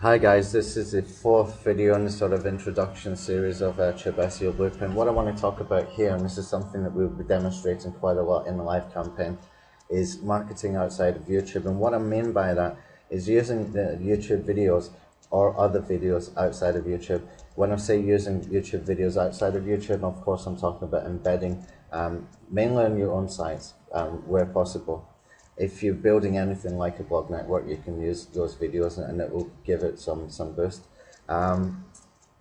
Hi guys, this is the fourth video in the sort of introduction series of YouTube SEO Blueprint. What I want to talk about here, and this is something that we'll be demonstrating quite a lot in the live campaign, is marketing outside of YouTube. And what I mean by that is using the YouTube videos or other videos outside of YouTube. When I say using YouTube videos outside of YouTube, of course I'm talking about embedding mainly on your own sites where possible. If you're building anything like a blog network, you can use those videos and it will give it some boost.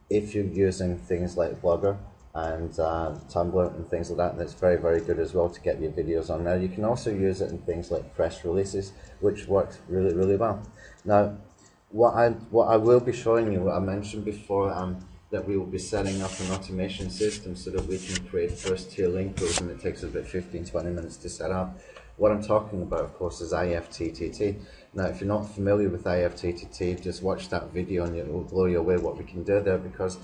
If you're using things like Blogger and Tumblr and things like that, that's very good as well to get your videos on there. You can also use it in things like press releases, which works really well. Now, what I will be showing you, what I mentioned before, that we will be setting up an automation system so that we can create first tier link rules, and it takes about 15-20 minutes to set up. What I'm talking about, of course, is IFTTT. Now, if you're not familiar with IFTTT, just watch that video and it will blow you away what we can do there, because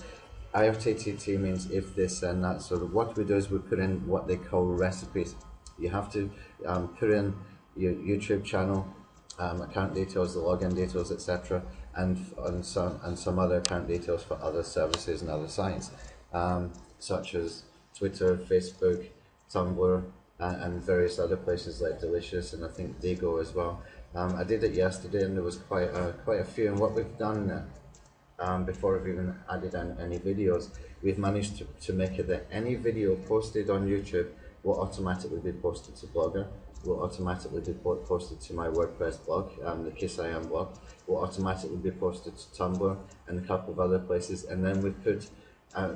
IFTTT means if this and that. So what we do is we put in what they call recipes. You have to put in your YouTube channel, account details, the login details, etc., and some other account details for other services and other sites, such as Twitter, Facebook, Tumblr, and various other places like Delicious, and I think Digo as well. I did it yesterday and there was quite a few, and what we've done before I've even added any videos, we've managed to make it that any video posted on YouTube will automatically be posted to Blogger, will automatically be posted to my WordPress blog, the Kiss I Am blog, will automatically be posted to Tumblr and a couple of other places, and then we've put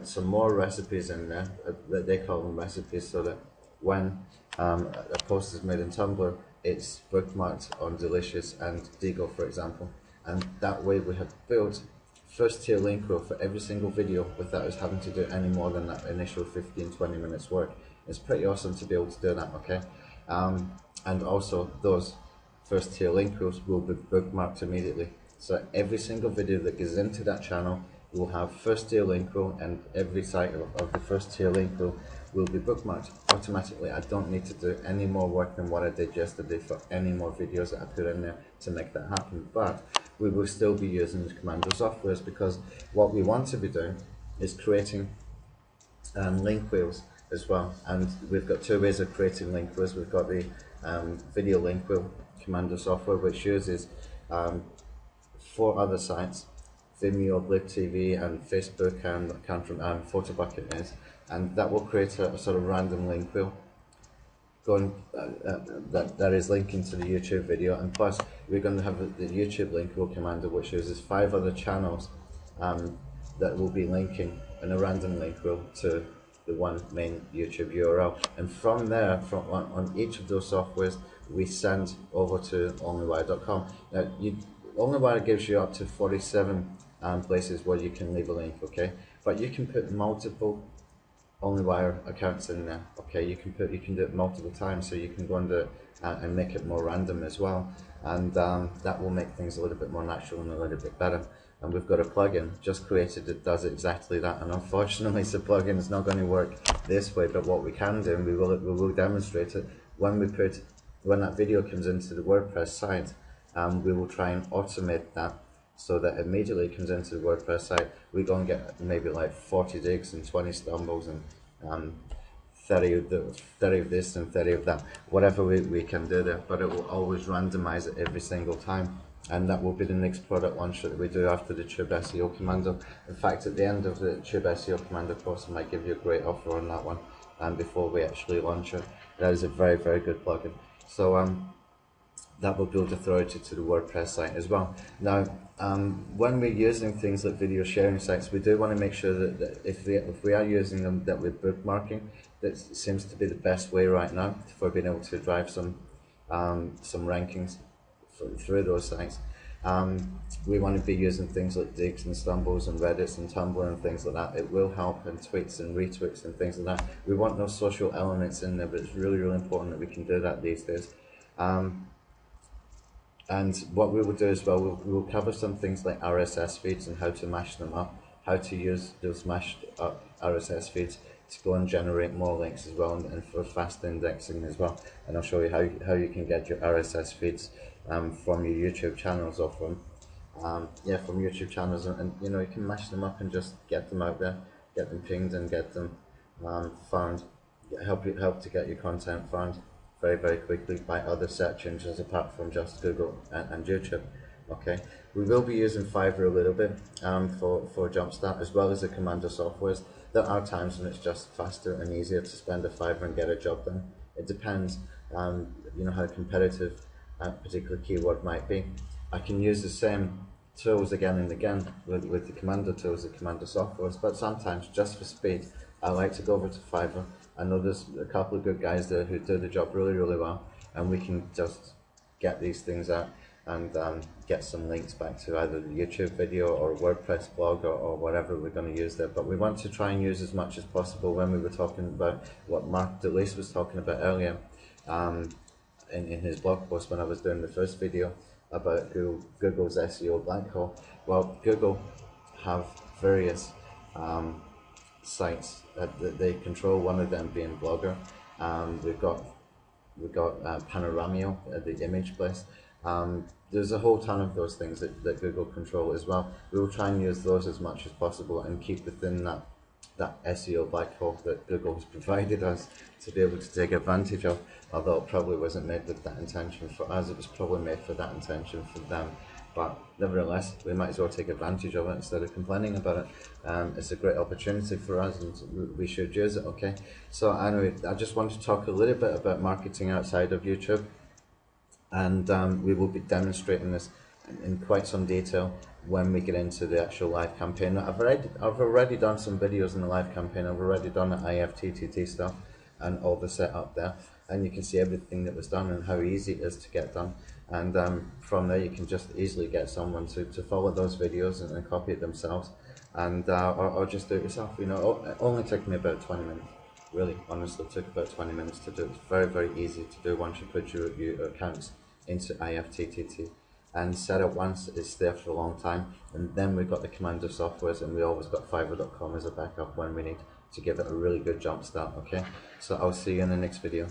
some more recipes in there, that they call them recipes, so that when a post is made in Tumblr, it's bookmarked on Delicious and Digo, for example, and that way we have built first tier link rule for every single video without us having to do any more than that initial 15-20 minutes work. It's pretty awesome to be able to do that, okay? And also those first tier link rules will be bookmarked immediately, so every single video that goes into that channel will have first tier link rule, and every site of the first tier link rule will be bookmarked automatically. I don't need to do any more work than what I did yesterday for any more videos that I put in there to make that happen. But we will still be using the Commando softwares, because what we want to be doing is creating link wheels as well. And we've got two ways of creating link wheels. We've got the video link wheel Commando software, which uses 4 other sites: Vimeo, Blip TV, and Facebook, and Photobucket is, and that will create a sort of random link wheel going that is linking to the YouTube video. And plus we're going to have the YouTube link wheel Commando, which uses 5 other channels that will be linking in a random link wheel to the one main YouTube URL, and from there, on each of those softwares, we send over to onlywire.com. Now, Onlywire gives you up to 47 places where you can leave a link, okay? But you can put multiple Onlywire accounts in there, okay? You can do it multiple times, so you can go and do it and make it more random as well, and that will make things a little bit more natural and a little bit better. And we've got a plugin just created that does exactly that, and unfortunately the plugin is not going to work this way, but what we can do, and we will demonstrate it when that video comes into the WordPress site. We will try and automate that so that immediately it comes into the WordPress site, we go and get maybe like 40 digs and 20 stumbles and 30 of this and 30 of that, whatever we can do there, but it will always randomize it every single time. And that will be the next product launch that we do after the Tube SEO Commando. In fact, at the end of the Tube SEO Commando course, I might give you a great offer on that one, and before we actually launch it. That is a very good plugin. So that will build authority to the WordPress site as well. Now, when we're using things like video sharing sites, we do want to make sure that if we are using them, that we're bookmarking. That seems to be the best way right now for being able to drive some rankings through those sites. We want to be using things like digs and stumbles and Reddits and Tumblr and things like that. It will help, and tweets and retweets and things like that. We want those social elements in there, but it's really important that we can do that these days. And what we will do as well, we will cover some things like RSS feeds and how to mash them up, how to use those mashed up RSS feeds to go and generate more links as well, and for fast indexing as well. And I'll show you how you can get your RSS feeds from your YouTube channels, or from yeah, from YouTube channels, and you know, you can mash them up and just get them out there, get them pinged and get them found, help to get your content found very quickly by other search engines apart from just Google and YouTube. Okay, we will be using Fiverr a little bit for Jumpstart, as well as the Commander softwares. There are times when it's just faster and easier to spend a Fiverr and get a job done. It depends, you know, how competitive a particular keyword might be. I can use the same tools again and again with the Commander tools, the Commander softwares, but sometimes just for speed, I like to go over to Fiverr. I know there's a couple of good guys there who do the job really well, and we can just get these things out and get some links back to either the YouTube video or WordPress blog or whatever we're going to use there. But we want to try and use as much as possible. When we were talking about what Mark DeLace was talking about earlier in his blog post when I was doing the first video about Google's SEO black hole. Well, Google have various sites that they control, one of them being Blogger. We've got Panoramio, the image place. There's a whole ton of those things that Google control as well. We will try and use those as much as possible and keep within that SEO black hole that Google has provided us to be able to take advantage of, although it probably wasn't made with that intention for us, it was probably made for that intention for them. But nevertheless, we might as well take advantage of it instead of complaining about it. It's a great opportunity for us and we should use it, okay? So anyway, I just want to talk a little bit about marketing outside of YouTube, and we will be demonstrating this in quite some detail when we get into the actual live campaign. I've already done some videos in the live campaign. I've already done the IFTTT stuff and all the setup there, and you can see everything that was done and how easy it is to get done. And from there you can just easily get someone to follow those videos and copy it themselves, and or just do it yourself. You know, it only took me about 20 minutes. Really, honestly, it took about 20 minutes to do. It's very easy to do once you put your accounts into IFTTT and set it once. It's there for a long time, and then we've got the Commander softwares, and we always got Fiverr.com as a backup when we need to give it a really good jump start. Okay, so I'll see you in the next video.